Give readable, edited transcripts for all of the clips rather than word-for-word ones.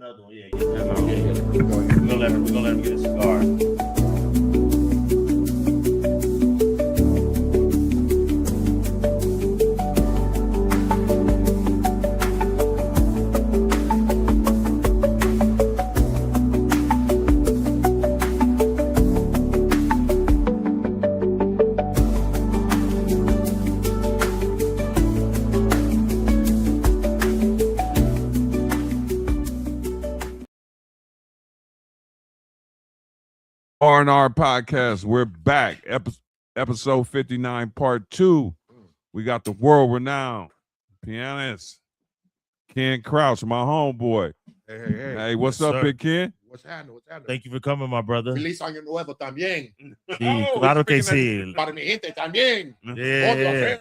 another one. Yeah, we're gonna let him get a cigar. R&R Podcast. We're back. Episode 59, part 2. We got the world-renowned pianist, Ken Crouch, my homeboy. Hey, what's up, Big Ken? What's happening? Thank you for coming, my brother. Feliz Año Nuevo también. Sí, claro que sí. Para mi gente también. Yeah.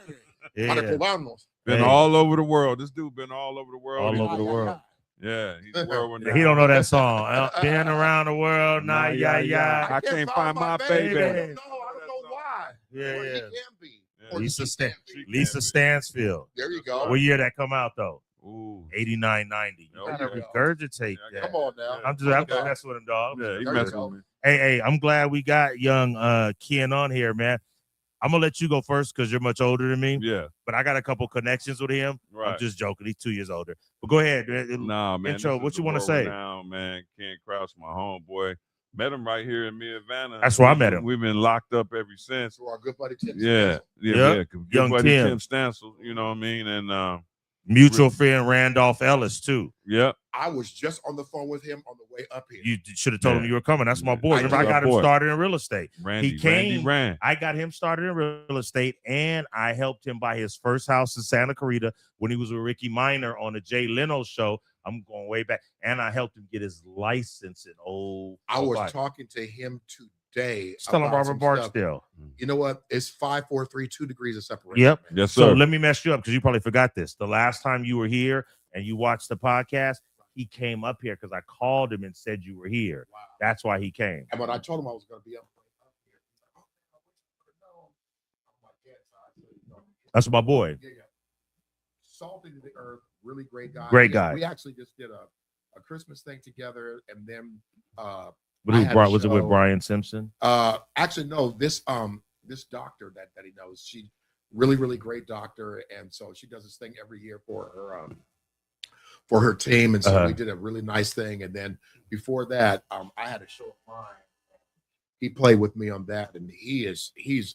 Para cubanos. Been all over the world. This dude been all over the world. All over the world. Yeah, he's world-renowned. He don't know that song. Been around the world, nah, yeah. I can't find my baby. I don't know why. Yeah. Well, he can be. Or Lisa, she can be. Lisa Stansfield. There you go. What year that come out though? Ooh. 89, 90. You Oh, gotta yeah. regurgitate that. Come on now. I'm messing with him, dog. Yeah, he There you messing go. with me. Hey, I'm glad we got young Ken on here, man. I'm gonna let you go first because you're much older than me. Yeah, But I got a couple connections with him. right. I'm just joking. He's 2 years older. But go ahead. Nah, man. Intro, this is what you the wanna say? world-renowned, man, Ken Crouch, my homeboy. Met him right here in Havana. That's where I met him. We've been locked up ever since. So our good buddy Tim. Yeah. Yep. Good Young buddy Tim. Tim Stansel, you know what I mean? And Mutual friend Randolph Ellis, too. yeah, I was just on the phone with him on the way up here. You should have told him Yeah. you were coming. That's my boy. Yeah. Remember, I got him Boy. started in real estate. Randy came- ran. I got him started in real estate, and I helped him buy his first house in Santa Clarita when he was with Ricky Minor on the Jay Leno show. I'm going way back. And I helped him get his license in I was Ohio. talking to him today. Still on about Robert some stuff. Barksdale. You know what? It's 5, 4, 3, 2 degrees of separation. Yep. man. Yes, So sir. let me mess you up because you probably forgot this. The last time you were here and you watched the podcast, he came up here because I called him and said you were here. Wow. That's why he came. And when I told him I was going to be up here, That's my boy. Yeah. Salted to the earth, really great guy. Great guy. We actually just did a Christmas thing together, and then But I who had a brought was it with show. Brian Simpson? actually no, this doctor that he knows, she really great doctor, and so she does this thing every year for her team, and so we did a really nice thing. And then before that, I had a show of mine. He played with me on that, and he's a He's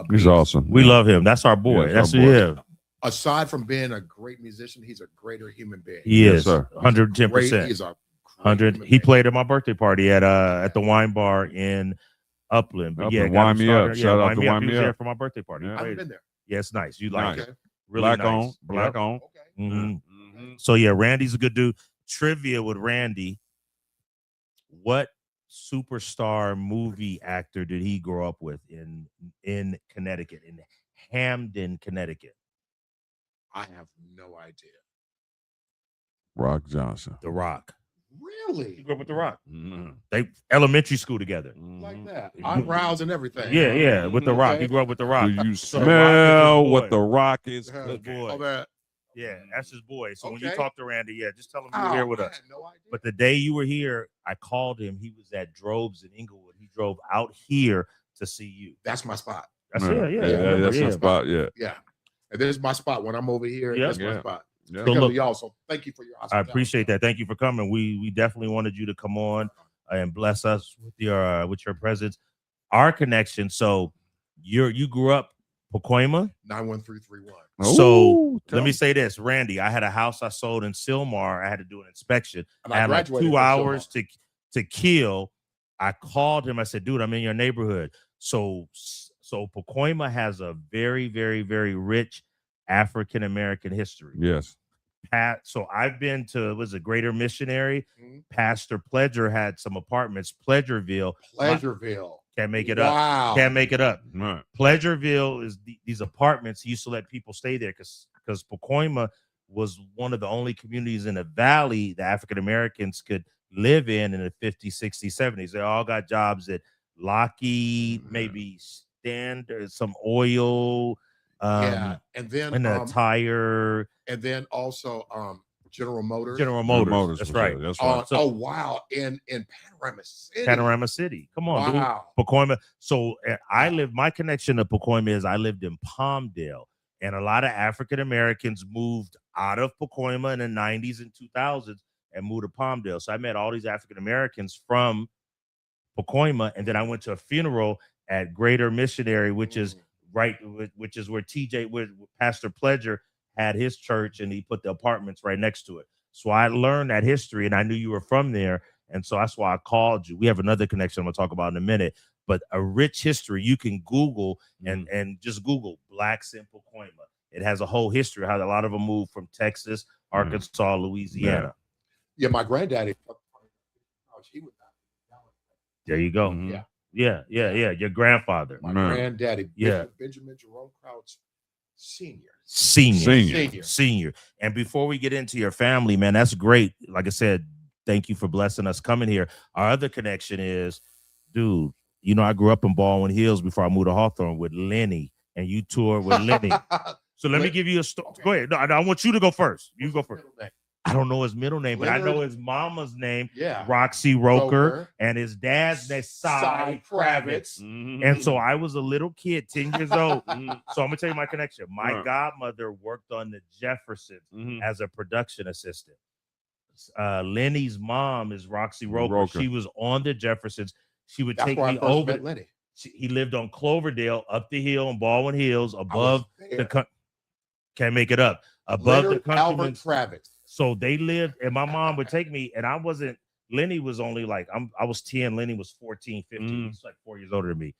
beast. awesome. We love him. That's our boy. Yeah, That's our boy. yeah. Aside from being a great musician, he's a greater human being. He Yes, is sir. 110%. He's a great 100. human He being. played at my birthday party at the wine bar in Upland. But yeah, Upland. got him Wine Me started. Up. Yeah, Shout out Wine to Me Up. Wine He Me was there Up. for my birthday party. Yeah. I haven't been there. Yeah, it's nice. You like Nice. it? Okay. Really Black nice. on. Black Yep. on. Okay. Mhm. Mhm. So yeah, Randy's a good dude. Trivia with Randy. What superstar movie actor did he grow up with in Connecticut, in Hamden, Connecticut? I have no idea. Rock Johnson. The Rock. He Really? grew up with The Rock. Mhm. They elementary school together. Like Mhm. that? Eyebrows and everything. Yeah, with The Rock. He grew up with The Rock. Do you So The Rock is his smell boy. what the Rock is Yeah. cooking? boy. Oh, man. Yeah, that's his boy. So when you Okay. talk to Randy, yeah, just tell him you were Oh, here with I us. had no idea. But the day you were here, I called him. He was at Drobe's in Inglewood. He drove out here to see you. That's my spot. That's Yeah, I remember, that's yeah. the spot. Yeah, Yeah. And this is my spot when I'm over here. Yeah. That's my Yeah. spot. yeah. So Because look- of y'all. So thank you for your I hospitality. appreciate that. Thank you for coming. We definitely wanted you to come on and bless us with your presence. Our connection. So you grew up Pacoima. 91331. So Ooh, let me say this, Randy. I had a house I sold in Sylmar. I had to do an inspection. And I had like graduated 2 from hours Sylmar. to kill. I called him. I said, dude, I'm in your neighborhood. So Pacoima has a very, very, very rich African American history. Yes. So I've been to Greater Missionary. Mhm. Pastor Pledger had some apartments. Pleasureville. Pleasureville. Can't make it up. Wow. Can't make it up. Right. Pleasureville is these apartments. He used to let people stay there because Pacoima was one of the only communities in the valley that African Americans could live in the 50s, 60s, 70s. They all got jobs at Lockheed, maybe Standard, some oil, Yeah. And then and a tire. and then also General Motors. General General Motors. That's was right. there. That's Oh, right. So- oh wow! In Panorama City. Panorama City. Come on, dude. Wow. Pacoima. So my connection to Pacoima is I lived in Palmdale, and a lot of African Americans moved out of Pacoima in the 90s and 2000s and moved to Palmdale. So I met all these African Americans from Pacoima, and then I went to a funeral at Greater Missionary, which is which is where where Pastor Pledger had his church, and he put the apartments right next to it. So I learned that history, and I knew you were from there, and so that's why I called you. We have another connection I'm gonna talk about in a minute, but a rich history. You can Google and just Google Blacks in Pacoima. It has a whole history how a lot of them moved from Texas, Arkansas, Louisiana. Yeah, my granddaddy. He was There you go. Mhm. Yeah. Yeah. Your grandfather, my Man. granddaddy. Yeah. Benjamin Jerome Crouch Senior. senior. And before we get into your family, man, that's great. Like I said, thank you for blessing us coming here. Our other connection is, dude, you know, I grew up in Baldwin Hills before I moved to Hawthorne with Lenny, and you toured with Lenny. So let me give you a story. Okay. Go ahead. No, I want you to go first. You go first. Middle name? I don't know his middle name, but I know Leonard. his mama's name, Yeah. Roxy Roker, Roker. and his dad's name, Cy Kravitz. Mhm. And so I was a little kid, 10 years old. Mhm. So I'm gonna tell you my connection. My Right. godmother worked on the Jeffersons Mhm. as a production assistant. Lenny's mom is Roxy Roker. Roker. She was on the Jeffersons. She would That's take where I me first over. met Lenny. He lived on Cloverdale, up the hill in Baldwin Hills, I was above there. can't make it up. Above Leonard the Albert countryman's. Kravitz. So they lived, and my mom would take me, and I wasn't. Lenny was only like I was 10. Lenny was 14, 15. He's like 4 years older than me.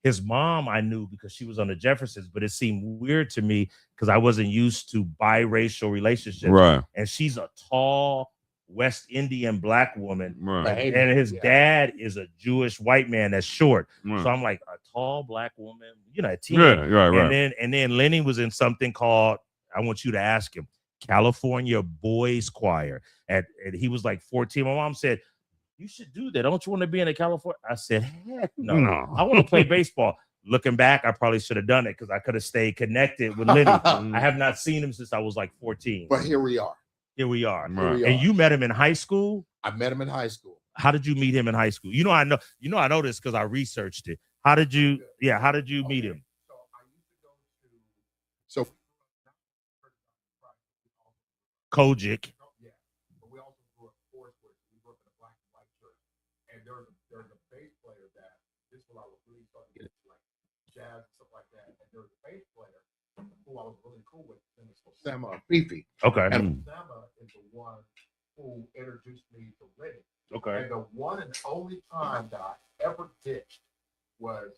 His mom I knew because she was on the Jeffersons, but it seemed weird to me because I wasn't used to biracial relationships. Right. And she's a tall West Indian black woman, Right. Hey, and his yeah. dad is a Jewish white man that's short. Right. So I'm like, a tall black woman, you know, at 10. Yeah. Right. And then Lenny was in something called, I want you to ask him, California Boys Choir. And he was like 14. My mom said, you should do that. Don't you want to be in a California? I said, heck no. I want to play baseball. Looking back, I probably should have done it because I could have stayed connected with Lenny. I have not seen him since I was like 14. But here we are. Here we are. Right. we And are. you met him in high school? I met him in high school. How did you meet him in high school? I know this because I researched it. How did you meet him? So I used to go to. So. Kojic. Yeah, but we also grew up Forestwood. We grew up in a black and white church, and there's a bass player that this is when I was really starting to get into like jazz and stuff like that. And there was a bass player who I was really cool with, and it's Osama Fifi. Okay. And Osama is the one who introduced me to Lenny. Okay. And the one and only time that I ever ditched was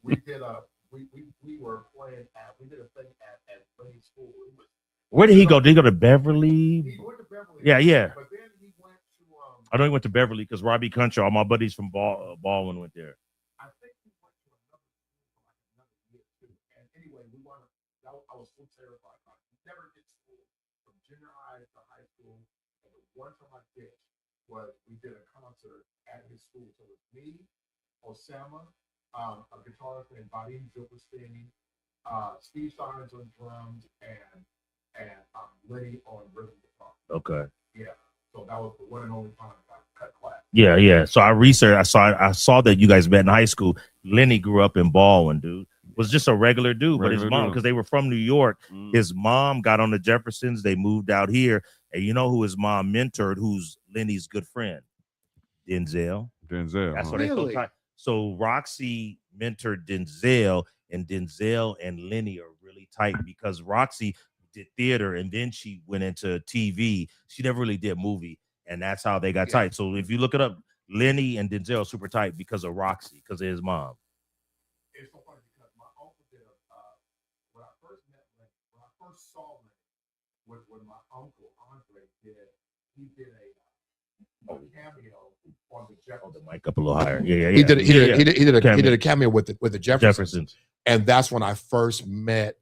we did a we were playing we did a thing at Lenny's school. It was. Where did he go? Did he go to Beverly? He went to Beverly. Yeah. But then he went to. I know he went to Beverly because Robbie Country, all my buddies from Baldwin went there. I think he went to another school for like another year too. And anyway, we wanted. I was so terrified about it. We never did school from junior high to high school. And the one time I did was we did a concert at his school. So it was me, Osama, a guitarist named Vadim Zilberstein, Steve Simons on drums, and Lenny on rhythm guitar. Okay. Yeah. So that was the one and only time I cut class. Yeah. So I researched. I saw that you guys met in high school. Lenny grew up in Baldwin, dude. Was just a regular dude, but his Regular mom, dude. because they were from New York, Mhm. his mom got on the Jeffersons. They moved out here, and you know who his mom mentored? Who's Lenny's good friend? Denzel. Denzel. That's huh? what they so Really? tight. So Roxy mentored Denzel, and Denzel and Lenny are really tight because Roxy did theater and then she went into TV. She never really did movie, and that's how they got Yeah. tight. So if you look it up, Lenny and Denzel are super tight because of Roxy, because of his mom. It's so funny because my uncle did when I first met Lenny, when I first saw Lenny, was when my uncle Andre he did a cameo on the Oh, Jeffersons. the mic up a little higher. Yeah. He did a Cameo. cameo with the Jeffersons. Jeffersons. And that's when I first met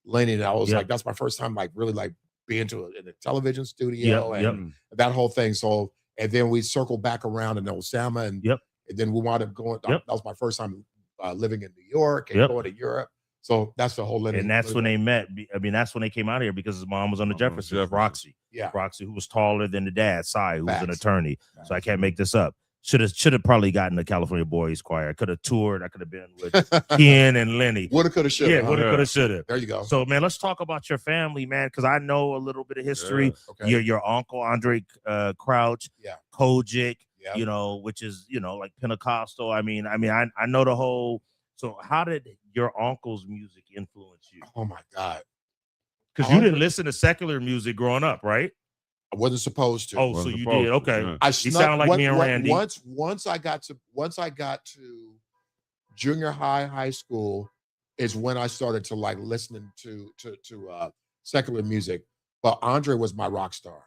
Lenny. And I was Yep. like, that's my first time like really like being in a television studio Yep. and that whole thing. So and then we circled back around in Osama and, Yep. and then we wound up going. Yep. That was my first time living in New York and Yep. going to Europe. So that's the whole lineage. And that's when they met. I mean, that's when they came out here because his mom was on the Jeffersons. Roxy. Yeah. Roxy, who was taller than the dad, Cy, who was an Facts. attorney. So I can't make this up. Should have probably gotten the California Boys Choir. I could have toured. I could have been with Ken and Lenny. Woulda, coulda, shoulda. Yeah, woulda, coulda, shoulda. There you go. So, man, let's talk about your family, man, because I know a little bit of history. Okay. Your uncle, Andre Crouch, Yeah. Kojic, Yeah. you know, which is, you know, like Pentecostal. I know the whole. So how did your uncle's music influence you? Oh my God. Because you didn't listen to secular music growing up, right? I wasn't supposed to. Oh, so you did. Okay. Yeah. I You sound like me and Randy. Once I got to junior high school is when I started to like listening to secular music. But Andre was my rock star.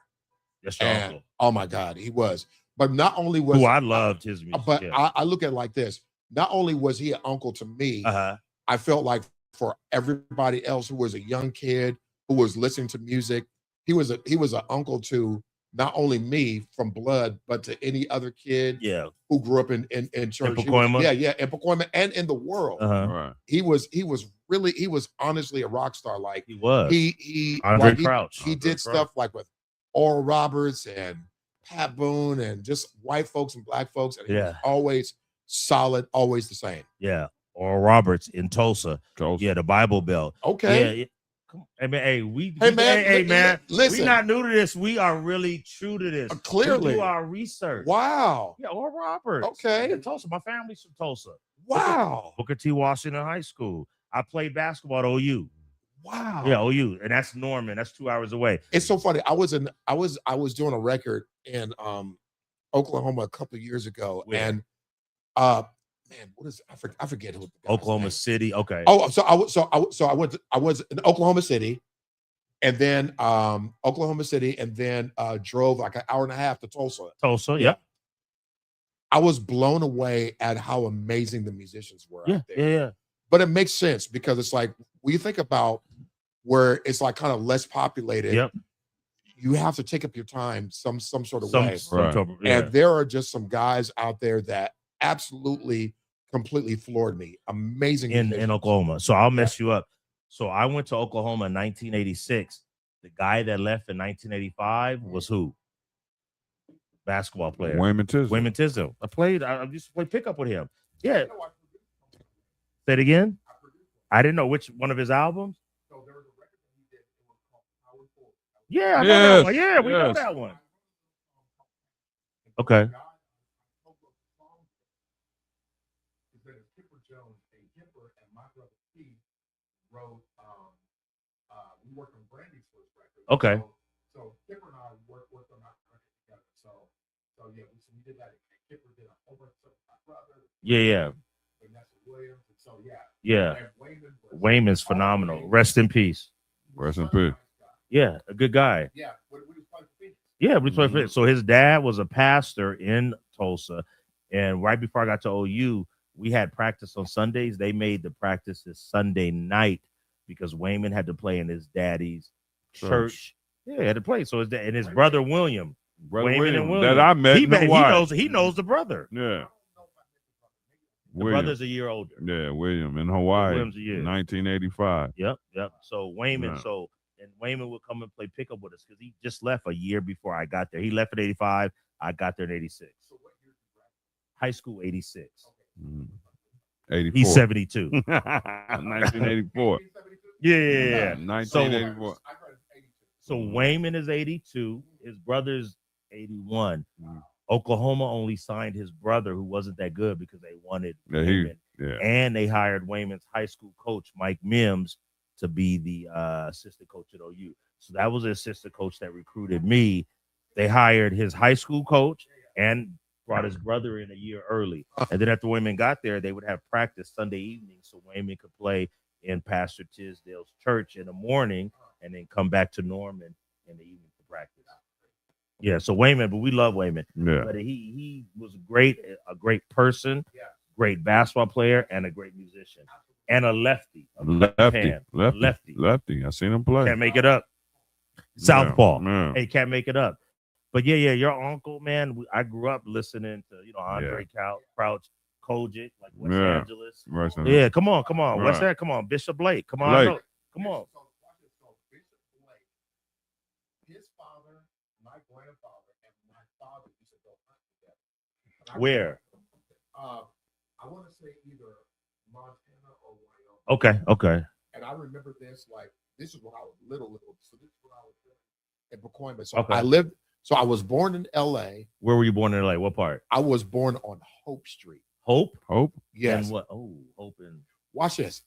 That's your And uncle. oh my God, he was. But not only was Who I loved his music. but yeah. I look at it like this. Not only was he an uncle to me, Uh-huh. I felt like for everybody else who was a young kid who was listening to music, he was an uncle to not only me from blood, but to any other kid Yeah. who grew up in church. He was- Pacoima? in Pacoima and in the world. Uh-huh. Right. He was honestly a rock star. Like He was. he Andre like, Crouch. he Andre did Crouch. stuff like with Oral Roberts and Pat Boone and just white folks and black folks. And he was Yeah. always solid, always the same. Yeah. Or Roberts in Tulsa. Tulsa. Yeah, the Bible Belt. Okay. Yeah. Come on. Hey man, Hey, man, man, listen. we're not new to this. We are really true to this. Clearly. We do our research. Wow. Yeah, or Roberts. Okay. In Tulsa. My family's from Tulsa. Wow. Booker T. Washington High School. I played basketball at OU. Wow. Yeah, OU. And that's Norman. That's 2 hours away. It's so funny. I was doing a record in Oklahoma a couple of years ago. Where? And man, what is I forget who the guy's Oklahoma name. City. Okay. Oh, so I was in Oklahoma City, and then Oklahoma City, and then drove like an hour and a half to Tulsa. Tulsa. Yeah. I was blown away at how amazing the musicians were Yeah. out there. Yeah. Yeah. But it makes sense because it's like when you think about where it's like kind of less populated, Yep. you have to take up your time some sort of way. Right. Yeah. And there are just some guys out there that absolutely completely floored me. Amazing in musicians. Oklahoma. So I'll mess you up. So I went to Oklahoma in 1986. The guy that left in 1985 was who? Basketball player. Wayman Tisdale. Wayman Tisdale. I used to play pickup with him. Yeah. Say it again. I didn't know which one of his albums. Yeah, I know that Yes, one. Yeah, we know yes. that one. Okay. Okay. So Kipper and I worked on that record together. So yeah, we did that. Kipper did a whole bunch of stuff with my brother. Yeah. Vanessa Williams. And so yeah. Yeah. And Wayman was Wayman's phenomenal. Rest in peace. Rest in peace. Yeah, a good guy. Yeah. What was playing for Phoenix? Yeah, we played for. So his dad was a pastor in Tulsa, and right before I got to OU, we had practice on Sundays. They made the practices Sunday night because Wayman had to play in his daddy's church. Yeah, he had to play. So his dad and his brother William, Brother Wayman and William, William. that I met he in Hawaii. he knows the brother. Yeah. The William. brother's a year older. Yeah, William in Hawaii. William's a year. 1985. Yep. So Wayman, Yeah. and Wayman would come and play pickup with us because he just left a year before I got there. He left in 85. I got there in 86. High school 86. 84. He's 72. 1984. Yeah. 1984. So Wayman is 82. His brother's 81. Mhm. Oklahoma only signed his brother, who wasn't that good, because they wanted Yeah, Wayman. yeah. And they hired Wayman's high school coach, Mike Mims, to be the assistant coach at OU. So that was the assistant coach that recruited me. They hired his high school coach and brought his brother in a year early. And then after Wayman got there, they would have practice Sunday evening so Wayman could play in Pastor Tisdale's church in the morning and then come back to Norman in the evening for practice. Yeah, so Wayman, but we love Wayman. Yeah. But he was a great person, great basketball player, and a great musician. And a lefty. Lefty. I seen him play. Can't make it up. Southpaw. Yeah. Hey, can't make it up. But yeah, your uncle, man. I grew up listening to Andre Crouch, Kojic, like West Yeah. Angeles. Right. Yeah, come on. West Right. End, come on. Bishop Blake, come on. Blake. I know. Come on. So Bishop Blake, his father, my grandfather, and my father used to go hunt together. And I Where? I want to say either Montana or Wyoming. Okay. And I remember this like this is when I was little. So this is when I was in Pacoima. So Okay. I was born in LA. Where were you born in LA? What part? I was born on Hope Street. Hope? Yes. And what? Oh, Hope and Watch this.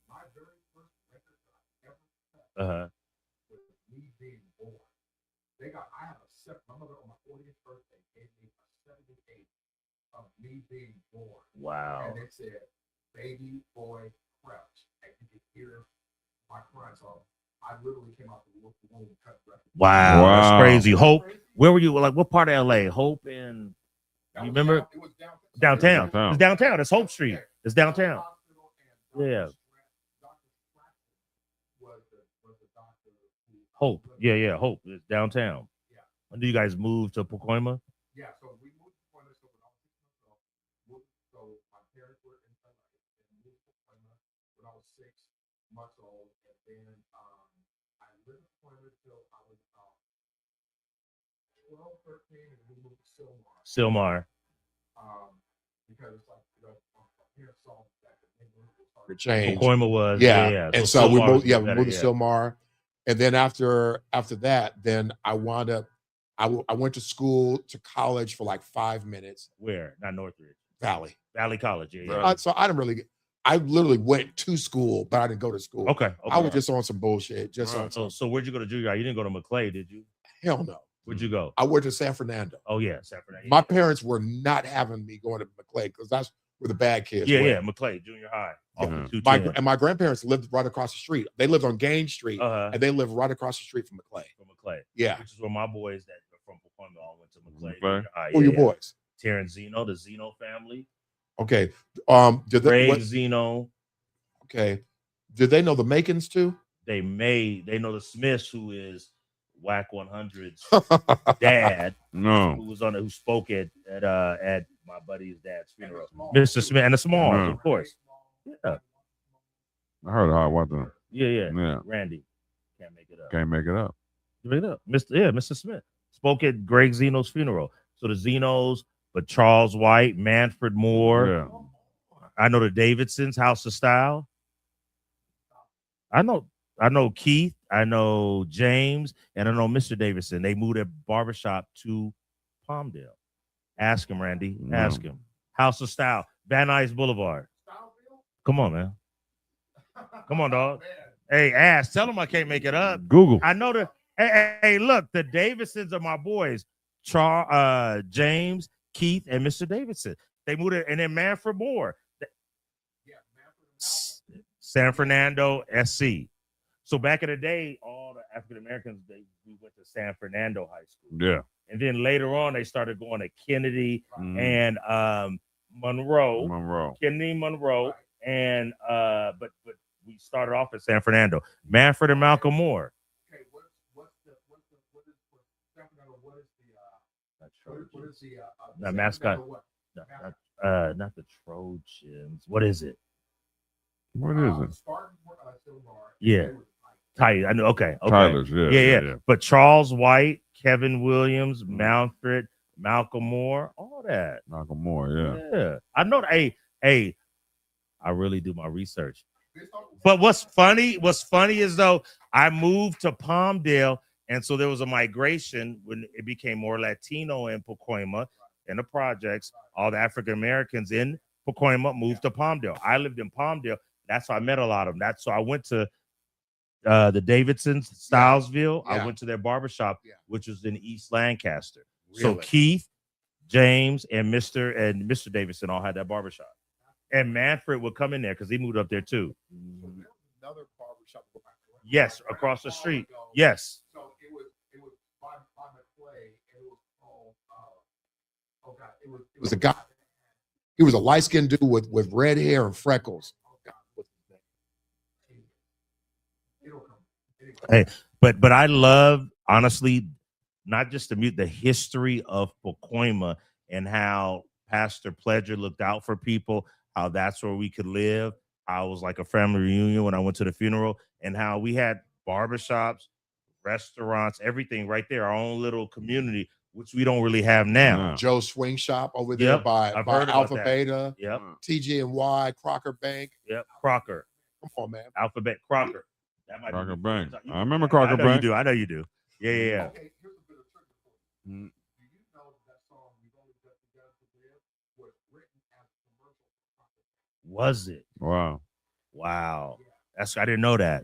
My very first record that I ever cut was me being born. I have my mother on my 40th birthday gave me a 78 of me being born. wow. And it said baby boy Crouch. And you could hear my crying. So I literally came out the womb and cut the record. Wow. Wow. That's crazy. Hope. Where were you? Like what part of LA? Hope and That you was remember? It was downtown. Downtown. Downtown. It's downtown. It's Hope Street. It's downtown. Yeah. Hope. Yeah. Hope. It's downtown. Yeah. When do you guys move to Pacoima? Yeah, so we moved to Pacoima. So when I was 6 months old, so my parents were in LA and moved to Pacoima when I was 6 months old, and then I lived in Pacoima till I was 12, 13, and we moved to Silmar. Because it's like my parents saw that the neighborhood was starting to change. Pacoima was. Yeah. And so we Silmar moved. was Yeah, we better, moved to Silmar, and then after that, then I wound up. I went to school to college for like 5 minutes. Where? Not Northridge. Valley College. Yeah. Right. So I literally went to school, but I didn't go to school. Okay. I was just on some bullshit. Just Right. on some. So where'd you go to junior high? You didn't go to McClay, did you? Hell no. Where'd you go? I went to San Fernando. Oh yeah, San Fernando. My parents were not having me going to McClay because that's where the bad kids were. Yeah, McClay Junior High. Off Yeah. of My 210. and my grandparents lived right across the street. They lived on Gaines Street, Uh-huh. and they lived right across the street from McClay. From McClay. Yeah. Which is where my boys that are from Pacoima all went to McClay. McClay? Junior High. Who are your boys? Terrence Zeno, the Zeno family. Okay. Did Greg Zeno. Okay. Did they know the Makins too? They know the Smiths, who is WAC 100's dad, No. who spoke at my buddy's dad's funeral. Mr. Smith and the Smalls, Yeah. of course. Yeah. I heard how about them. Yeah. Yeah. Randy. Can't make it up. Can't make it up. Make it up. Mr. Smith spoke at Greg Zeno's funeral. So the Zenos, but Charles White, Manfred Moore. Yeah. I know the Davidsons, House of Style. I know Keith, I know James, and I know Mr. Davidson. They moved their barbershop to Palmdale. Ask him, Randy. Ask him. House of Style, Van Nuys Boulevard. Come on, man. Come on, dog. Hey, ask. Tell him I can't make it up. Google. I know the. Hey, look, the Davidsons are my boys. James, Keith, and Mr. Davidson. They moved it, and then Manfred Moore. San Fernando SC. So back in the day, all the African Americans we went to San Fernando High School. Yeah. And then later on, they started going to Kennedy and Monroe. Kennedy, Monroe, and but we started off at San Fernando. Manfred and Malcolm Moore. Okay, what is the mascot? Not the Trojans. What is it? What is it? Yeah. Tyler. I know. Okay. Tyler's. Yeah. But Charles White, Kevin Williams, Manfred, Malcolm Moore, all that. Malcolm Moore. Yeah. Yeah. I know. Hey, I really do my research. But what's funny is though I moved to Palmdale, and so there was a migration when it became more Latino in Pacoima in the projects. All the African Americans in Pacoima moved to Palmdale. I lived in Palmdale. That's how I met a lot of them. That's so I went to the Davidsons, Stylesville. Yeah. I went to their barbershop, which was in East Lancaster. Really? So Keith, James, and Mr. Davidson all had that barbershop. And Manfred would come in there because he moved up there too. Another barbershop. Yes, across the street. Yes. So it was by McClay, and it was called it was a guy. He was a light-skinned dude with red hair and freckles. Oh God, what's his name? It'll come. Hey, but I love, honestly, not just the history of Pacoima and how Pastor Pledger looked out for people, how that's where we could live. How it was like a family reunion when I went to the funeral, and how we had barbershops, restaurants, everything right there, our own little community, which we don't really have now. Yeah. Joe Swing Shop over there Yep, by I've heard about Alpha that. Beta, Yep, TG&Y, Crocker Bank. yep. Crocker, Come on, man. Alphabet Crocker. That might be Crocker before your Bank. time. I remember Crocker I know Bank. you do. I know you do. Yeah, yeah, yeah. Okay, here's a bit of trivia for you. Mm. Do you know that song "We've Only Just Begun to Live" was written as a commercial for Crocker Bank? Was it? Wow. Wow. I didn't know that.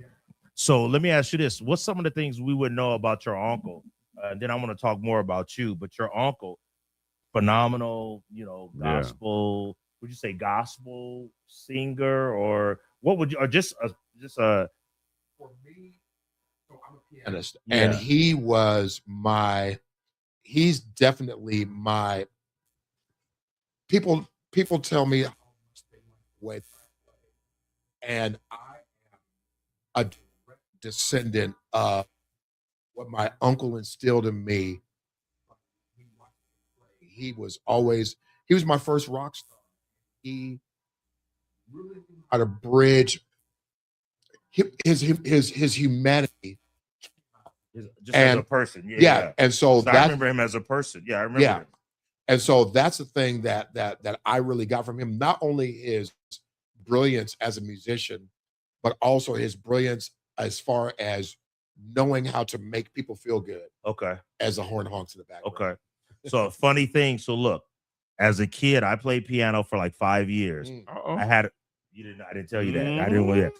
So let me ask you this: what's some of the things we would know about your uncle? Then I want to talk more about you. But your uncle, phenomenal, Yeah. gospel. Would you say gospel singer, or what would you, or just a For me, so I'm a pianist, Yeah. and he's definitely my people tell me how much they like the way that I play. And I am a direct descendant of what my uncle instilled in me. He was my first rock star. He really knew how to bridge his humanity. just as a And- person? Yeah. And so 'Cause I that's remember him as a person. Yeah, I remember. Yeah. him. And so that's the thing that I really got from him. Not only his brilliance as a musician, but also his brilliance as far as knowing how to make people feel good Okay. as the horn honks in the background. Okay. So a funny thing. So look, as a kid, I played piano for like 5 years. Mm. Uh-oh. I didn't tell you that. I didn't want that.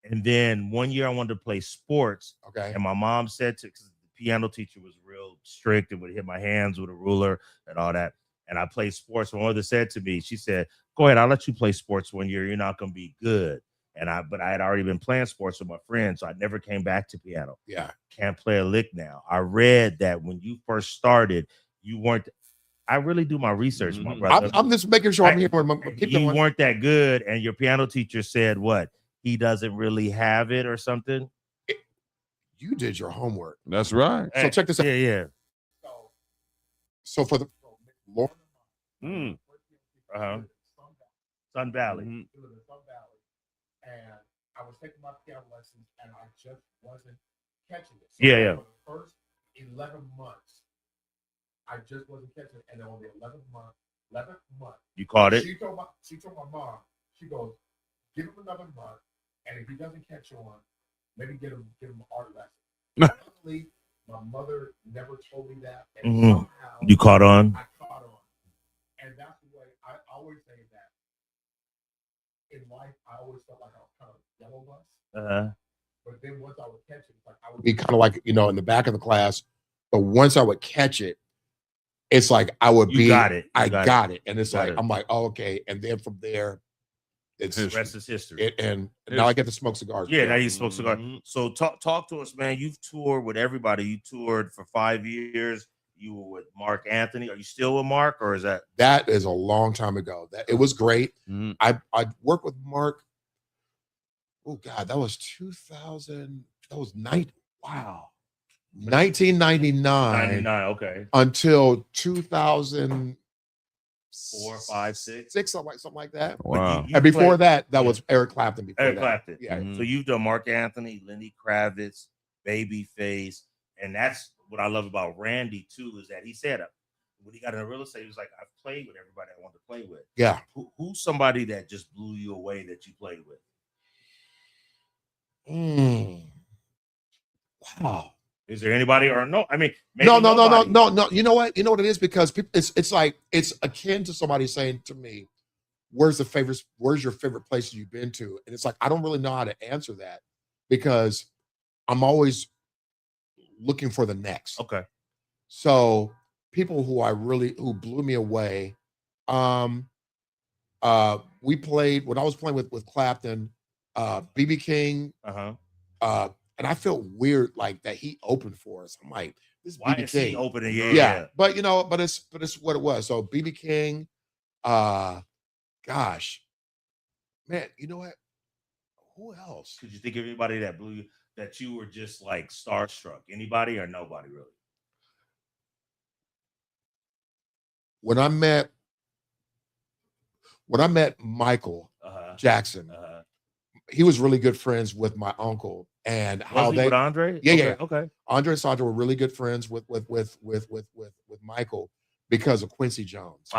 And then one year I wanted to play sports, Okay. and my mom said because the piano teacher was real strict and would hit my hands with a ruler and all that. And I played sports. My mother said to me, she said, "Go ahead, I'll let you play sports one year. You're not gonna be good." But I had already been playing sports with my friends, so I never came back to piano. Yeah. Can't play a lick now. I read that when you first started, you weren't. I really do my research, my Mhm. brother. I'm just making sure I'm I- here. Keep You going. weren't that good, and your piano teacher said what? He doesn't really have it or something. You did your homework. That's right. So check this out. Yeah. So for the Lord, Mm. Sun Valley. Mhm. and I was taking my piano lessons, and I just wasn't catching it. Yeah. For the first 11 months, I just wasn't catching it, and then on the 11th month, You caught it. She told my mom, she goes, "Give him another month, and if he doesn't catch on, maybe give him an art lesson." Luckily, my mother never told me that, and Mhm. somehow You caught on. I caught on, and that's the way I always say that. In life, I always felt like I was kind of yellow bus, but then once I would catch it, it's like I would be kind of like in the back of the class. But once I would catch it, it's like I would You be. got it. I got it, and it's Got like it. I'm like, oh, okay, and then from there, it's History. Rest is history. it, and now I get to smoke cigars. Yeah, now you smoke cigar. Mhm. So talk to us, man. You've toured with everybody. You toured for 5 years. You were with Mark Anthony. Are you still with Mark, or is that? That is a long time ago. That it was great. Mhm. I worked with Mark. Oh God, that was 2000. That was 1999 99. Okay. until 2000. 4, 5, 6. something like that. But Wow. you And before played- that was Eric Clapton. Before Eric that. Clapton. Yeah. Mhm. So you've done Mark Anthony, Lenny Kravitz, Babyface, and that's what I love about Randy too, is that he said when he got into real estate, he was like, "I've played with everybody I wanted to play with." Yeah. Who's somebody that just blew you away that you played with? Wow. Is there anybody or no? I mean, maybe No. nobody. You know what? You know what it is? Because it's like it's akin to somebody saying to me, where's your favorite places you've been to? And it's like I don't really know how to answer that because I'm always looking for the next. Okay. So people who blew me away. We played when I was playing with Clapton, BB King, and I felt weird like that he opened for us. I'm like, this is Why BB is he King. opening? Yeah. Yeah. But it's what it was. So BB King, gosh, man, you know what? Who else? Could you think of anybody that blew you, that you were just like starstruck? Anybody or nobody really? When I met when I met Michael Jackson, he was really good friends with my uncle, and how Was he they with Andre? Yeah, okay, yeah. Okay. Andre and Sandra were really good friends with Michael because of Quincy Jones.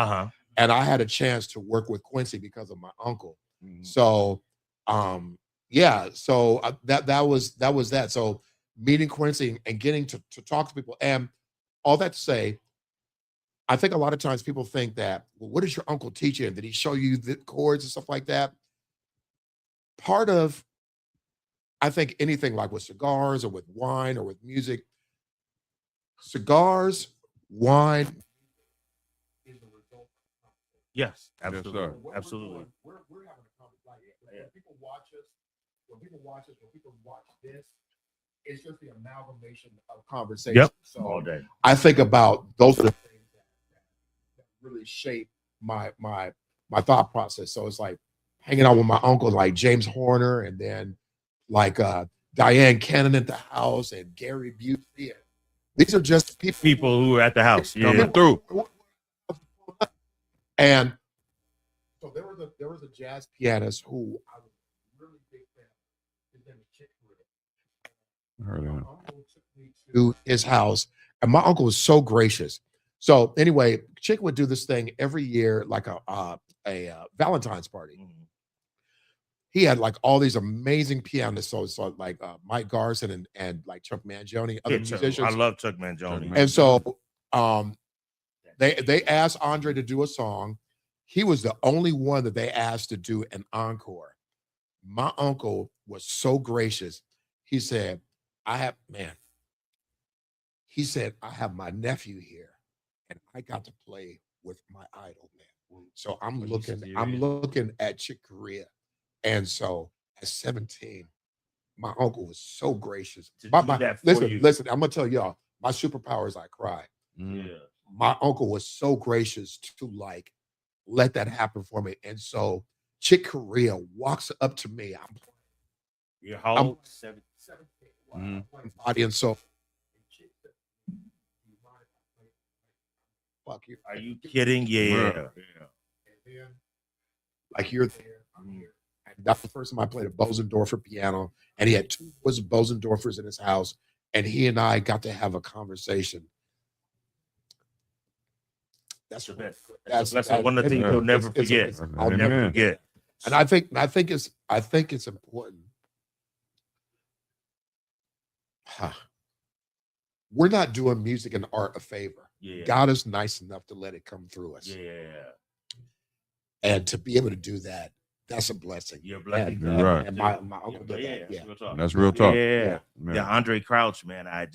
And I had a chance to work with Quincy because of my uncle. So, yeah, so that was that. So meeting Quincy and getting to talk to people, and all that to say, I think a lot of times people think that, well, what did your uncle teach you? Did he show you the chords and stuff like that? Part of, I think anything like with cigars or with wine or with music, cigars, wine is the result. Yes, Yes, absolutely. sir. Absolutely. We're having a conversation. When people watch us, when people watch this, it's just the amalgamation of conversation. Yep. So All day. I think about those are the things that really shape my thought process. So it's like hanging out with my uncle, like James Horner, and then like Diane Cannon at the house, and Gary Busey. These are just People who are at the house. Yeah. Coming through. And so there was a jazz pianist who I was really big fan of. His name was Chick Corea. Heard of My him. uncle took me to his house, and my uncle was so gracious. So anyway, Chick would do this thing every year, like a Valentine's party. He had like all these amazing pianists, so like Mike Garson and like Chuck Mangione, other musicians. I love Chuck Mangione. And so they asked Andre to do a song. He was the only one that they asked to do an encore. My uncle was so gracious. He said, I have my nephew here, and I got to play with my idol, man. So I'm looking at Chick Corea. And so at 17, my uncle was so gracious. Listen, I'm gonna tell y'all, my superpower is I cry. Yeah. My uncle was so gracious to like let that happen for me. And so Chick Corea walks up to me. You're how old? 17. Audience. So fuck you. Are you kidding? Yeah. Like you're there, I'm here. And that's the first time I played a Bosendorfer piano, and he had two Bosendorfers in his house, and he and I got to have a conversation. That's one of the things you'll never forget. I'll never forget. And I think it's important. We're not doing music and art a favor. Yeah. God is nice enough to let it come through us. Yeah. And to be able to do that, that's a blessing. You're a blessing. Right. And my uncle did that. Yeah. That's real talk. Yeah. Andre Crouch, man. I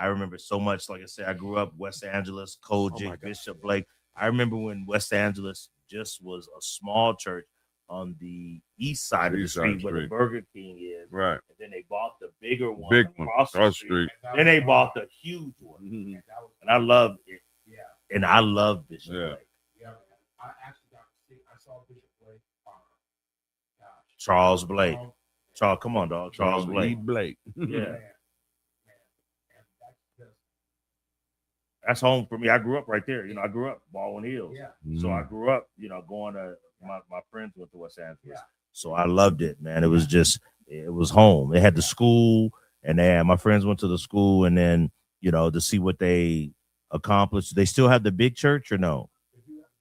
remember so much. Like I said, I grew up West Angeles, Kojic, Bishop Blake. I remember when West Angeles just was a small church on the east side of the street where the Burger King is. Right. And then they bought the bigger one across the street. Then they bought the huge one. And I loved it. Yeah. And I love Bishop Blake. Yeah. I actually saw Bishop Blake. Charles Blake. Come on, dog. Charles Blake. Yeah. That's home for me. I grew up right there. I grew up Baldwin Hills. Yeah. So I grew up, going to my friends went to West Angeles. Yeah. So I loved it, man. It was home. They had the school, and my friends went to the school, and then, to see what they accomplished. They still have the big church or no?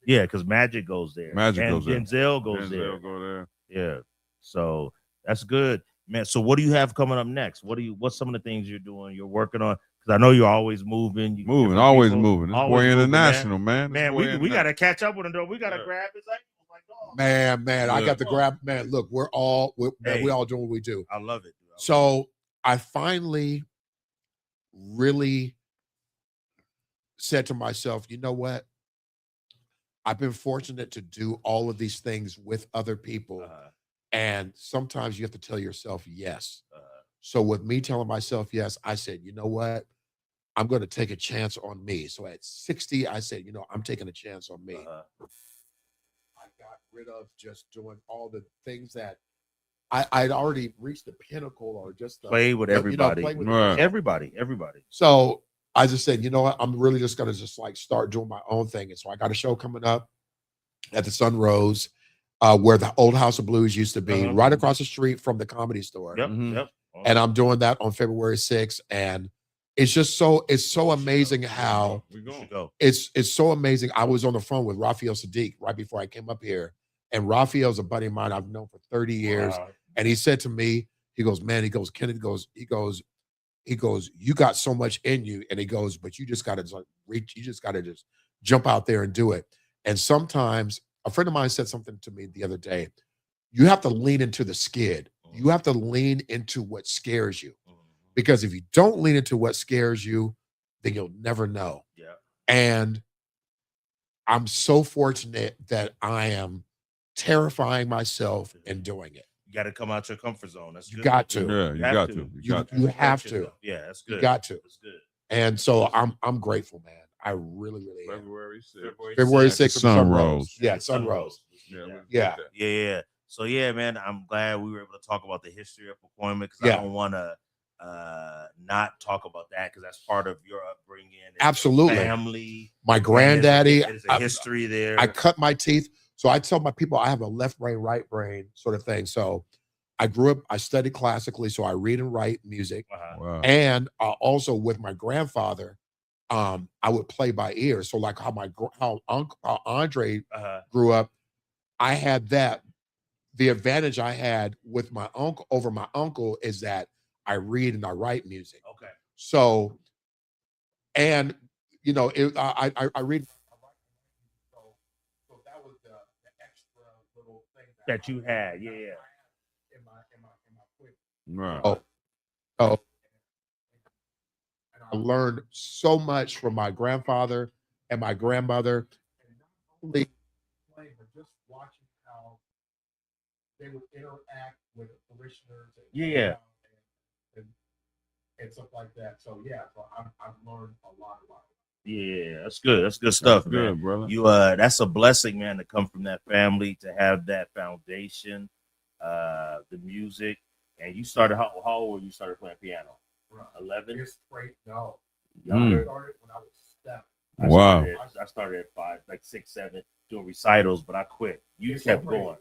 Yeah, because Magic goes there. Denzel goes there. Yeah. So that's good, man. So what do you have coming up next? What's some of the things you're doing? You're working on? Because I know you're always moving. Always moving. We're international, man. Man, we got to catch up with him, though. We got to grab his ankles. Man, I got to grab. Man, look, we all doing what we do. I love it. So I finally really said to myself, you know what? I've been fortunate to do all of these things with other people. And sometimes you have to tell yourself yes. So with me telling myself yes, I said, you know what? I'm going to take a chance on me. So at 60, I said, I'm taking a chance on me. I got rid of just doing all the things that I'd already reached the pinnacle, or just play with everybody. Everybody. So I just said, you know what? I'm really just going to just like start doing my own thing. And so I got a show coming up at the Sunrose, where the old House of Blues used to be, Uh-huh. right across the street from the Comedy Store. Yep. Mhm. Yep. And I'm doing that on February 6th. And it's just so amazing how We You going. should go. it's so amazing. I was on the phone with Raphael Sadiq right before I came up here. And Raphael's a buddy of mine I've known for 30 years. Wow. And he said to me, he goes, man, he goes, Kenneth he goes, you got so much in you. And he goes, but you just got to reach, you just got to just jump out there and do it. And sometimes a friend of mine said something to me the other day. You have to lean into the skid. You have to lean into what scares you. Because if you don't lean into what scares you, then you'll never know. Yeah. And I'm so fortunate that I am terrifying myself and doing it. You got to come out your comfort zone. That's You good. got to. Yeah, you got to. You got to. you have Stretch to. yourself. Yeah, that's good. You got to. That's good. And so I'm grateful, man. I really, really am. February 6th. February 6th. 6th, Sunrose. Yeah, Sunrose. Yeah, we Yeah. did that. Yeah. So yeah, man, I'm glad we were able to talk about the history of Pacoima because Yeah. I don't want to not talk about that because that's part of your upbringing. It's Absolutely. family. My granddaddy, There's a history there. I cut my teeth. So I tell my people I have a left brain, right brain sort of thing. So I grew up, I studied classically, so I read and write music. Uh-huh. Wow. And also with my grandfather, I would play by ear. So like how Andre Uh-huh. grew up, I had that. The advantage I had with my uncle over my uncle is that I read and I write music. Okay. So, and you know, I read. So that was the extra little thing That you had, yeah. In my quick. Right. Oh, and I learned so much from my grandfather and my grandmother, and not only playing, but just watching how they would interact with parishioners. And, Yeah. and stuff like that. So yeah, so I've learned a lot. Yeah, that's good. That's good stuff, That's man. good, brother. You that's a blessing, man, to come from that family, to have that foundation, the music. And you started how old were you started playing piano? 11? It's great. No, Mm. I started when I was 7. Wow. I started at 5, like 6, 7, doing recitals, but I quit. You It's kept so crazy. going.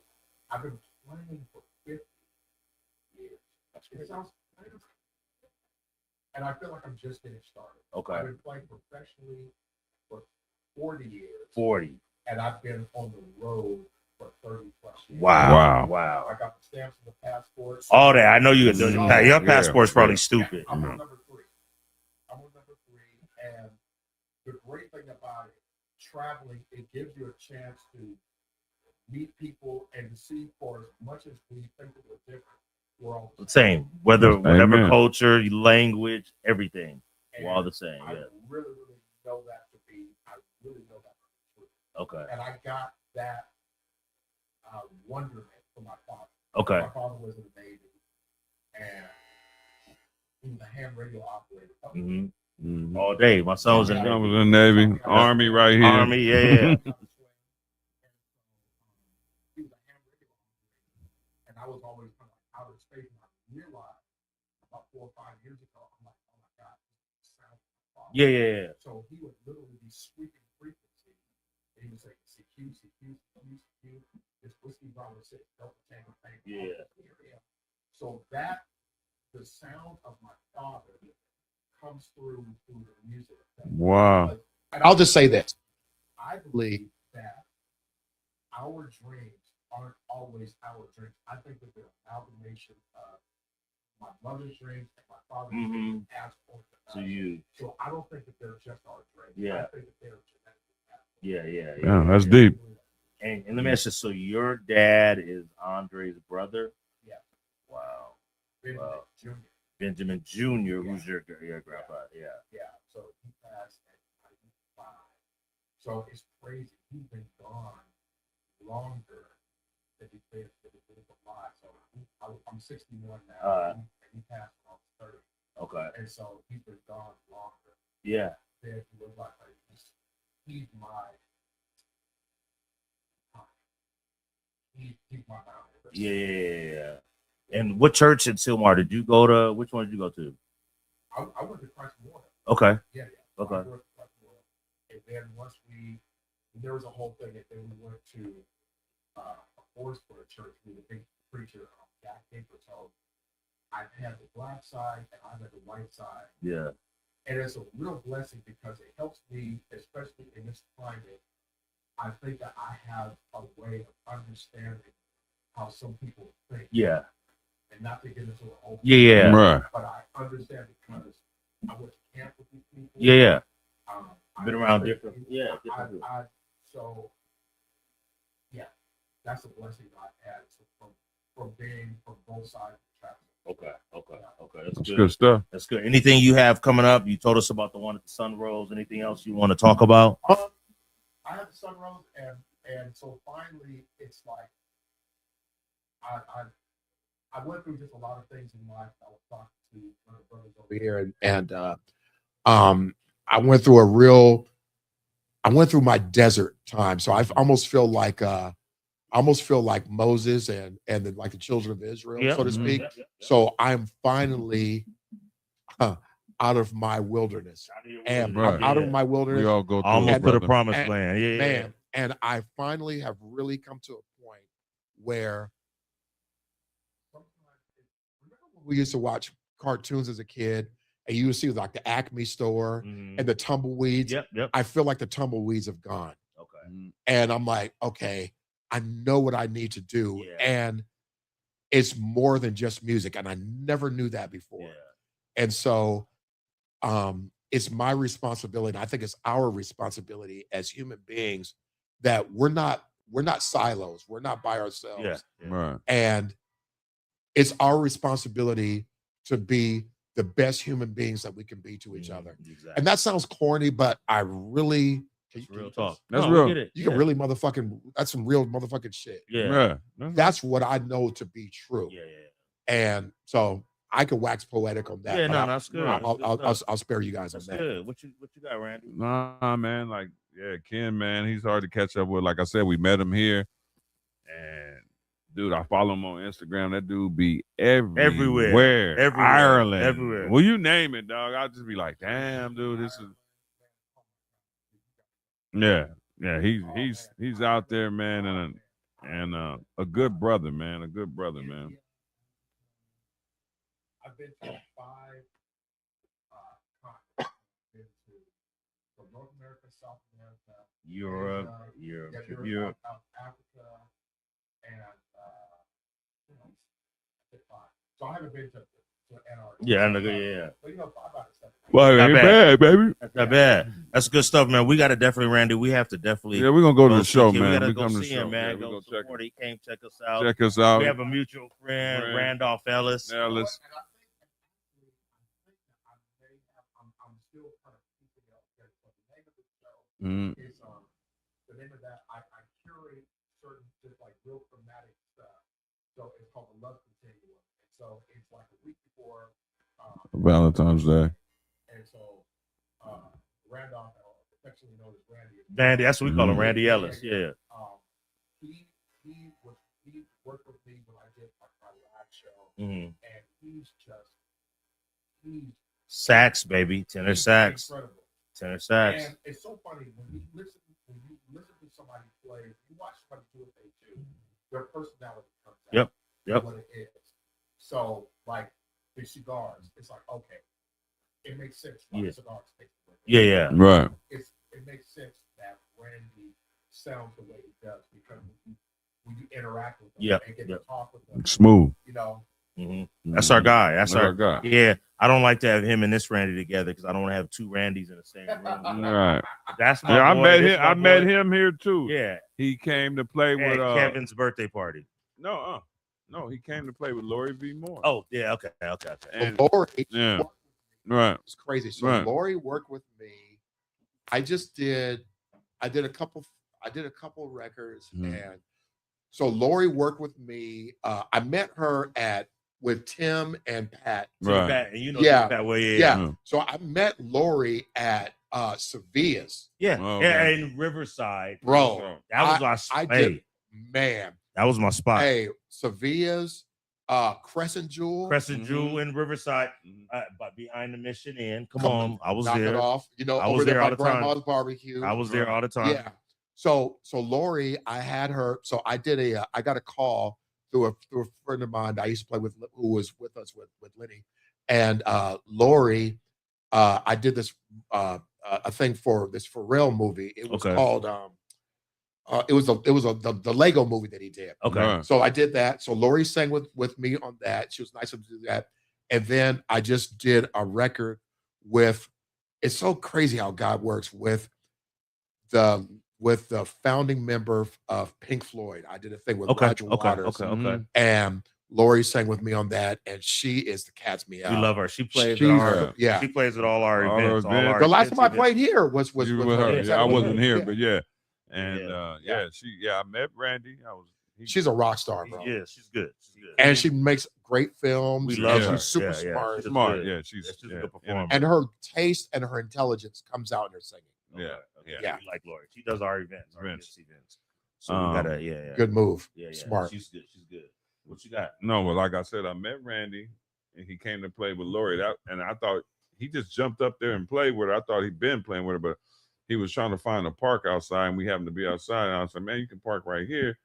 I've been playing for 50 years. It sounds kind of, and I feel like I'm just getting started. Okay. I've been playing professionally for 40 years, 40. and I've been on the road for 30 plus years. Wow. Wow. I got the stamps and the passports. All that. I know you could do it. Yeah. Your passport's probably Yeah. stupid. I'm No. on number 3. And the great thing about it, traveling, it gives you a chance to meet people and to see for as much as we think that we're different, we're all the same. Same. Whatever Amen. culture, language, everything. We're all And the same. I Yeah. really know that to be, I really know that to be true. Okay. And I got that wonderment from my father. Okay. My father was in the Navy, and he was a ham radio operator. hmm Mhm. All day. My son was in I the was in the Navy, Army right here. Army. Yeah. He was a ham radio operator, and I was always kind of out of space. And I realized about 4 or 5 years ago, I'm like, oh my God, this sounds like my father. Yeah. So he would literally be sweeping frequency. And he would say, CQ, CQ, CQ, CQ. This whiskey Bravo 6, Delta Tango Tango. Yeah. So that, the sound of my father comes through the music. Wow. And I'll just say this. I believe that our dreams aren't always our dreams. I think that they're an amalgamation of my mother's dreams and my father's dreams as opposed to So us. you. So I don't think that they're just our dreams. Yeah. I think that they're genetically passed. Yeah. Yeah, that's deep. And let me ask you, so your dad is Andre's brother? Yeah. Wow. Benjamin Wow. Jr. Benjamin Jr., who's your grandpa? Yeah. Yeah. So he passed at 95. So it's crazy. He's been gone longer than he's been alive. So I'm 61 now. And he passed when I was 30. Okay. And so he's been gone longer Yeah. than he was like. He's my mountain. Yeah. And what church in Sylmar did you go to? Which one did you go to? I went to Christ Water. Okay. Yeah. Okay. I went to Christ Water. And then once we there was a whole thing, and then we went to a Foursquare church with a big preacher, Jack Hinkle. So I've had the black side and I've had the white side. Yeah. And it's a real blessing because it helps me, especially in this climate. I think that I have a way of understanding how some people think. Yeah. And not to get into a whole Yeah. Right. but I understand because I went to camp with these people. Yeah. I've Been around different. Yeah. So yeah, that's a blessing I've had from being from both sides of the traffic. Okay. That's good stuff. That's good. Anything you have coming up? You told us about the one at the Sunrose. Anything else you want to talk about? I have the Sunrose, and so finally, it's like I went through just a lot of things in life. I was talking to one of the brothers over here, and I went through my desert time. So I almost feel like Moses and like the children of Israel, so to speak. So I'm finally out of my wilderness, and Right. I'm out of my wilderness. We all go through Almost it, to the brother. promised land. Yeah. Man, and I finally have really come to a point where remember when we used to watch cartoons as a kid, and you would see like the Acme store Mhm. and the tumbleweeds. Yep. I feel like the tumbleweeds have gone, Okay. and I'm like, okay, I know what I need to do, Yeah. and it's more than just music, and I never knew that before. Yeah. And so it's my responsibility. I think it's our responsibility as human beings that we're not silos. We're not by ourselves. Yeah. Right. And it's our responsibility to be the best human beings that we can be to each other. Exactly. And that sounds corny, but I really It's real talk. That's No, real. we get it. you can really that's some real motherfucking shit. Yeah. That's what I know to be true. Yeah. And so I could wax poetic on that. Yeah, but no, that's good. That's good I'll stuff. spare you guys That's on that. good. What you got, Randy? Nah, man. Like, yeah, Ken, man, he's hard to catch up with. Like I said, we met him here, and dude, I follow him on Instagram. That dude be everywhere. Ireland, everywhere. Well, you name it, dog. I'll just be like, damn, dude, this is. Yeah. He's out there, man, and a good brother, man. A good brother, man. I've been to 5 continents. Been to from North America, South America, Europe, Europe, South Africa, and you know, I did 5. So I haven't been to Antarctica. Yeah, yeah. But 5 out of 7. Well, Not ain't bad. bad, baby. That's not bad. That's good stuff, man. We got to definitely, Randy. We have to definitely. Yeah, we're gonna go to the see show, Ken. man. We gotta We go come to the see show, him, man. Yeah, we go go check support. He came check us out. Check us out. We have a mutual friend, Right. Randolph Ellis. Yeah, let's. And I think that I'm still kind of keeping it up there. So the name of the show is the name of that. I curate certain just like real thematic stuff. So it's called the Love Continuum. And so it's like a week before Valentine's Day. and so Randolph, affectionately known as Randy, that's what we call him, Randy Ellis. Yeah. He worked with me when I did my live show, Mm-hmm. and he's Sax, baby. Tenor sax. incredible. Tenor sax. And it's so funny when you listen to somebody play, you watch somebody do what they do, their personality comes out. Yep. What it is. So like the cigars, it's like okay, it makes sense why the cigars taste the way they do. Yeah. Right. It makes sense that Randy sounds the way he does because when you interact with him and get to talk with him, Smooth. you know. Mm-hmm. That's our guy. That's our guy. Yeah. I don't like to have him and this Randy together because I don't want to have 2 Randys in the same room. All right. That's my Yeah, boy. I met This him. my I met boy. him here too. Yeah. He came to play At with Kevin's birthday party. No, he came to play with Lori V. Moore. Oh, yeah. Okay. And, Lori, yeah. Right. it's crazy. So Right. Lori worked with me. I did a couple records, and so Lori worked with me. I met her with Tim and Pat. Right. Pat, and you know Yeah. that way. Yeah. So I met Lori at Sevilla's. Yeah. Oh, Yeah. okay. In Riverside. Bro, That was my I hey, did, man. That was my spot. Hey, Sevilla's, Crescent Jewel. Crescent Jewel in Riverside, but behind the Mission Inn. Come on. I was Knock there. it off. You know, I over was there there by all the time. Grandma's Barbecue. I was there all the time. Yeah. So Lori, I had her. So I did I got a call through a friend of mine that I used to play with, who was with us with Lenny, and Lori. I did this a thing for this Pharrell movie. It was called it was the Lego movie that he did. Okay. So I did that. So Lori sang with me on that. She was nice enough to do that. And then I just did a record with. It's so crazy how God works with the founding member of Pink Floyd. I did a thing with Roger Waters. And Lori sang with me on that, and she is the cat's meow. We love her. She plays at our She plays at all our events. The last time I played here was with her. Yeah, I wasn't here, but yeah. And I met Randy. She's a rock star, bro. Yeah, she's good. And she makes great films. We love her. She's super smart. She's smart. good. Yeah, she's a good performer. And her taste and her intelligence comes out in her singing. Yeah. We like Lori. She does our events. So we gotta, Good move. Yeah. Smart. She's good. What you got? No, well, like I said, I met Randy, and he came to play with Lori. And I thought he just jumped up there and played with her. I thought he'd been playing with her, but he was trying to find a park outside, and we happened to be outside. And I said, "Man, you can park right here."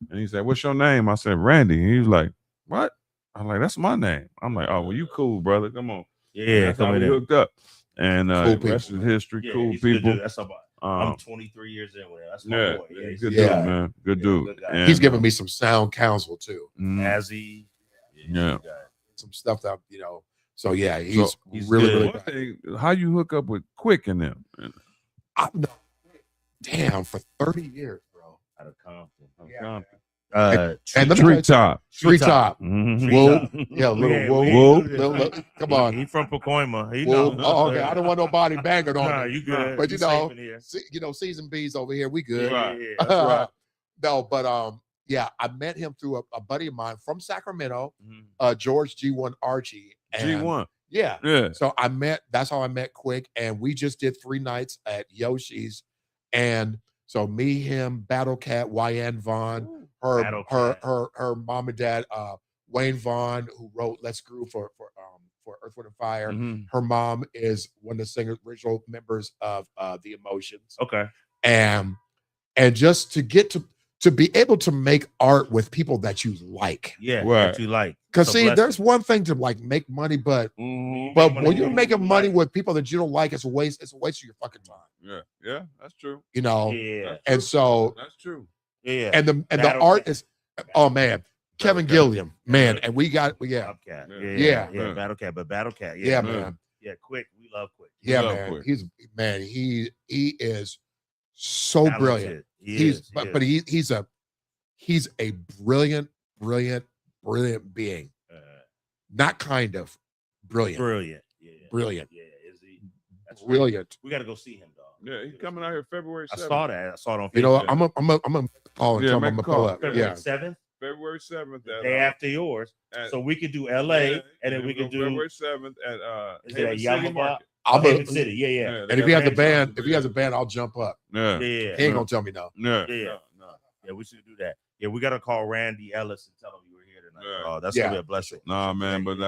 And he said, "What's your name?" I said, "Randy." And he was like, "What?" I'm like, "That's my name." I'm like, "Oh, well, you cool, brother. Come on." Yeah, that's how we hooked up. And cool rest is history. Yeah, cool he's people. Good. That's about. I'm 23 years in with him. That's my boy. Yeah, good dude, man. Good dude. Good and, he's giving me some sound counsel too. As he, some stuff that So yeah, he's really one thing, how you hook up with Quick and them? Damn, for 30 years, bro. Out of Compton. And Treetop. Treetop. Whoa. Yeah, little whoa. Come on. He from Pacoima. Oh, okay. I don't want nobody banging on Nah, me. you good. But you season B's over here. We good. Right. Yeah, that's right. No, but I met him through a buddy of mine from Sacramento, George G1 Archie. And G1. Yeah. So that's how I met Quick. And we just did 3 nights at Yoshi's. And so me, him, Battle Cat, YN Vaughn, her mom and dad, Wayne Vaughn, who wrote Let's Groove for Earth, Wind and Fire. Her mom is one of the original members of The Emotions. Okay. And just to get to be able to make art with people that you like. Yeah, that you like. Because there's one thing to like make money, but when you're making money with people that you don't like, it's a waste of your fucking time. Yeah, that's true. Yeah. And so that's true. Yeah. And the art is Kevin Gilliam, man. And we got Bobcat. Yeah. Battle Cat. Yeah, man. Yeah, Quick. We love Quick. Yeah, man. Quick. He is so brilliant. He's a brilliant being. Not kind of brilliant. Brilliant. Brilliant. Yeah, is he? That's brilliant. Right. We got to go see him, dog. Yeah, he's coming out here February 7th. I saw that. I saw it on Facebook. I'm gonna call and tell him I'm gonna pull up. February 7th. February 7th. Day after yours. So we could do LA and then we could do February 7th at Haven City Market. Haven City. Yeah. And if he has a band, I'll jump up. Yeah. He ain't gonna tell me no. No. Yeah, we should do that. Yeah, we gotta call Randy Ellis and tell him you were here tonight. That's gonna be a blessing. Nah, man, but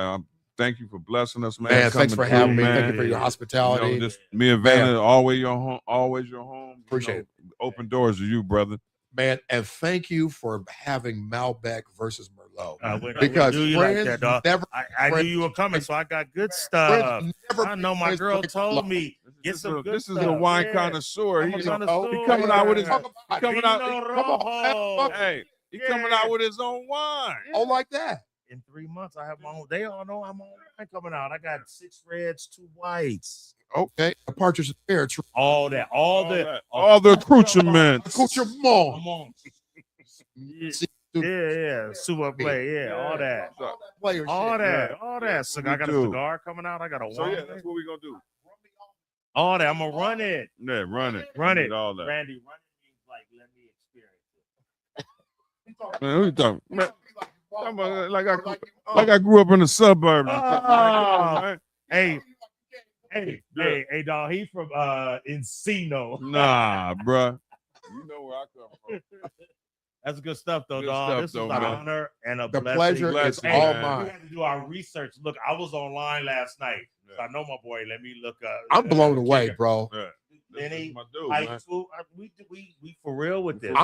thank you for blessing us, man. Man, thanks for having me. Thank you for your hospitality. Just me and Van, always your home. Appreciate it. Open doors to you, brother. Man, and thank you for having Malbec versus Merlot. Because I knew you were coming, so I got good stuff. I know my girl told me get some good stuff. This is a wine connoisseur. He's coming out with his coming out with his own wine. Oh, like that. In 3 months, I have my own. They all know I'm on wine coming out. I got 6 reds, 2 whites. Okay, a partridge in a pear tree. All the accoutrements. Yeah, super play, all that. All that. So I got a cigar coming out. I got a wine. So that's what we gonna do. All that. I'm gonna run it. Yeah, run it. All that. Randy, run it means like let me experience it. Man, who you talking? Man, like I grew up in the suburbs. Hey, dog. He from Encino. Nah, bruh. You know where I come from. That's good stuff, though, dog. This is an honor and a blessing. Pleasure is all mine. We had to do our research. Look, I was online last night. So I know my boy. Let me look up. I'm blown away, bro. Lenny, my dude, High man. School. We for real with this.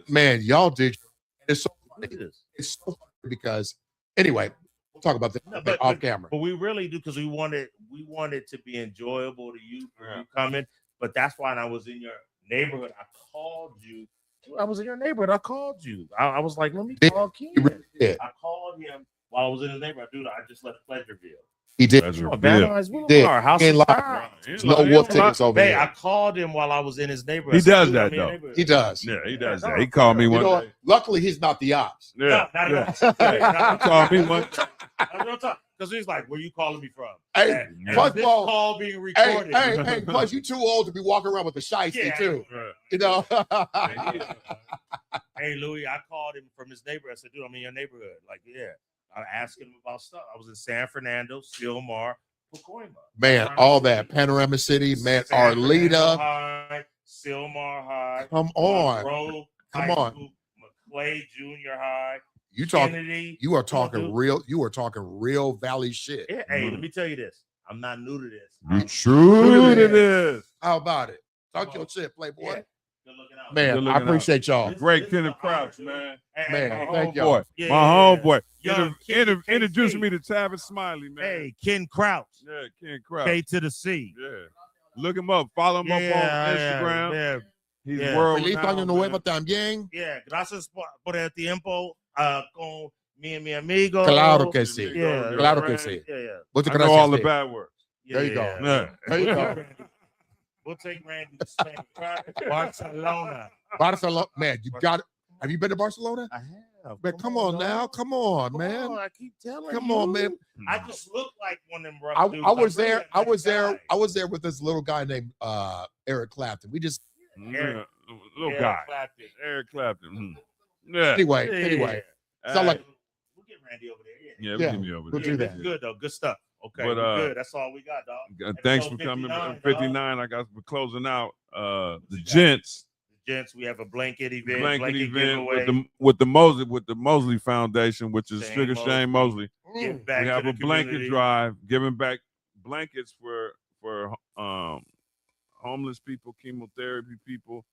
Man, y'all did. It's so Look at funny. this. It's so funny because anyway, we'll talk about this No, off camera. But we really do because we want it to be enjoyable to you for you coming. But that's why when I was in your neighborhood, I called you. I was in your neighborhood. I called you. I was like, let me call Ken. did. I called him while I was in his neighborhood. Dude, I just left Pleasureville. He did. Pleasureville. Valentine's Did. Boulevard, House He ain't of lying. Cards. There's no wolf tickets over Hey, here. I called him while I was in his neighborhood. He I said, does "Dude, that, I'm in your though. neighborhood." He does. Yeah, he does Yeah, that. no, He called me You one know day. what? Luckily, he's not the ops. Yeah. Not Yeah. at all. He called me one. Because he's like, "Where you calling me from?" Hey, And first this of all, call being hey, recorded. hey. Plus, you too old to be walking around with a shiesty Yeah, too. Right. You know. Hey, Louis, I called him from his neighborhood. I said, "Dude, I'm in your neighborhood." Like, yeah. I asked him about stuff. I was in San Fernando, Silmar, Pacoima. Man, all that Panorama City, man, San Fernando Arleta. High, Silmar High. Come on. Monroe Come High on. School, McClay Junior High. You talk. Kennedy. You are Come on, talking dude. real. You are talking real Valley shit. Yeah, hey, let me tell you this. I'm not new to this. You I'm true to this. How about it? Talk Come your shit, Playboy. Yeah. Good looking out. Man, Good I looking out. appreciate y'all. Great This Kenneth is the honor, Crouch, dude. man. Man, My thank homeboy. y'all. Yeah, My yeah, homeboy. Young Ken, Introducing KC. me to Tavis Smiley, man. Hey, Ken Crouch. Yeah, Ken Crouch. K to the C. Yeah. Look him up. Follow him up on Instagram. Yeah, He's Yeah. world Feliz año renowned, nuevo man. también. yeah. Gracias por el tiempo con mi amigo. Claro que sí. Yeah, Claro que right. sí. Yeah. Muchas I know all the gracias. bad words. Yeah. There you go. Yeah. There you go. We'll take Randy to Spain. Barcelona. Barcelona, man, you got it. Have you been to Barcelona? I have. Man, come on now. dog. Come on, Come man. on, I keep telling Come you. on, man. I just look like one of them rough I dudes. was I'm really there. a nice guy. I was there with this little guy named Eric Clapton. We just Yeah. Little Yeah, guy. Clapton. Eric Clapton. Yeah. anyway. Yeah. So like, We'll get Randy over there. Yeah, Yeah, we can be over we'll there. do that. That's good though. Good stuff. Okay, But, we're good. That's all we got, dog. Thanks for Episode coming. 59, 59. I got we're closing out. The gents Gents, we have a blanket event. blanket event giveaway. with the Mosley Foundation, which is Shane Sugar Shane Mosley. Give back We to have the a blanket community. drive, giving back blankets for homeless people, chemotherapy people.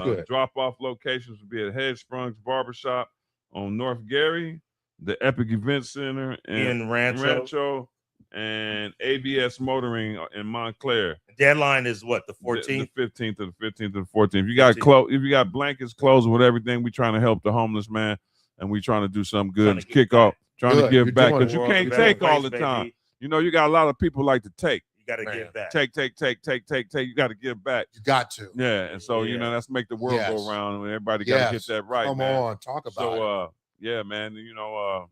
good. Drop off locations would be at Head Springs Barbershop on North Gary, the Epic Event Center in Rancho. and ABS Motoring in Montclair. Deadline is what, the 14th? The 15th to the 15th to the 14th. If you got if you got blankets, clothes, with everything, we trying to help the homeless man, and we trying to do something good. Trying to and give kick off, trying Good. to give You're back doing because it. you World can't better take all place, the time. baby. You know, you got a lot of people like to take. You got to Man. give back. Take. You got to give back. You got to. Yeah, and so you Yeah. know that's make the world Yes. go round, and everybody got to Yes. get that right, Come man. on, talk about it. So yeah, man, you know,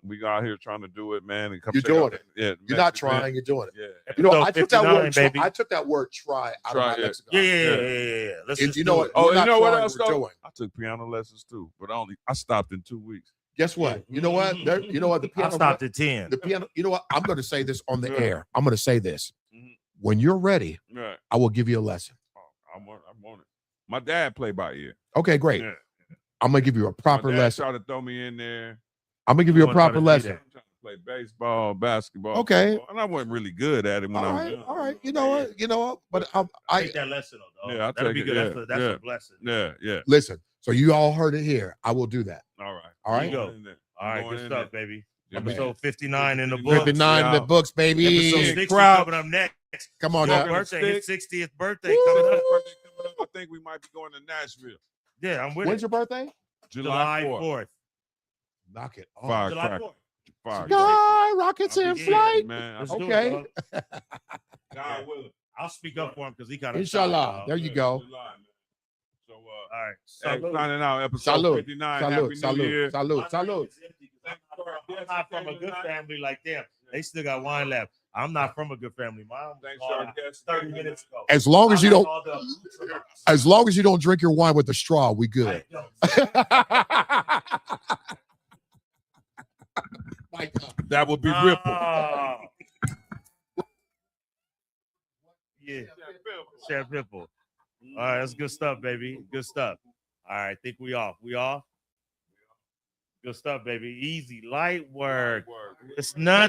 we out here trying to do it, man. And come You're check out doing the- it. Yeah, You're not Mexican- trying. You're doing it. Yeah, You know, Episode I took that 59, word. baby. I took that word "try" out Try of my it. lexicon. Yeah. Let's And just you know do what? it. Oh, We're you not know what trying, else? we're though? doing. I took piano lessons too, but I stopped in 2 weeks. Guess what? You know what? You know what? The I piano. stopped at 10. The piano. You know what? I'm going to say this on the Yeah. air. I'm going to say this. Mhm. When you're ready, Right. I will give you a lesson. Oh, I want it. My dad played by ear. Okay, great. Yeah. I'm going to give you a proper My dad lesson. tried to throw me in there. I'm going to give you a You wanna try proper to see lesson. that. I'm trying to play baseball, basketball. Okay. football, and I wasn't really good at it when I was young. All right. You know what? You know what? But Take that lesson, though, dog. Yeah, I'll That'll take be it. good. Yeah, That's yeah. a blessing. Yeah. listen. So you all heard it here. I will do that. All right. All right. There you go. Going in there. All right, Going good in stuff, there. baby. Yeah, man. Episode 59 in the book. 59 in the Yeah. books, baby. Episode Ken 60 Crouch. coming up next. Come on Your now. birthday, his 60th birthday Woo! coming up. I think we might be going to Nashville. Yeah, I'm with When's it. your birthday? July 4th. 4th. Knock it off. Firecracker. July 4th. Firecracker. Sky rockets I'll in be flight. scared, man. Let's I'll- do it, Okay. dog. God willing. I'll speak up for him because he kind of Inshallah. There you go. July, man. So, All right. hey, Salute. signing out, episode Salute. 59. Salute. Happy New Year. Salute. Salute. My Salute. drink is empty 'cause I'm not from a good family like them. They still got wine left. I'm not from a good family. Mine Thanks, was our gone guest. 30 minutes ago. As long as you I like don't, all the- as long as you don't drink your wine with a straw, we good. I don't. My God. That would be Ripple. Ah. Yeah, Chef Ripple. All right, that's good stuff, baby. Good stuff. All right, think we off. We off? Good stuff, baby. Easy, light work. It's not.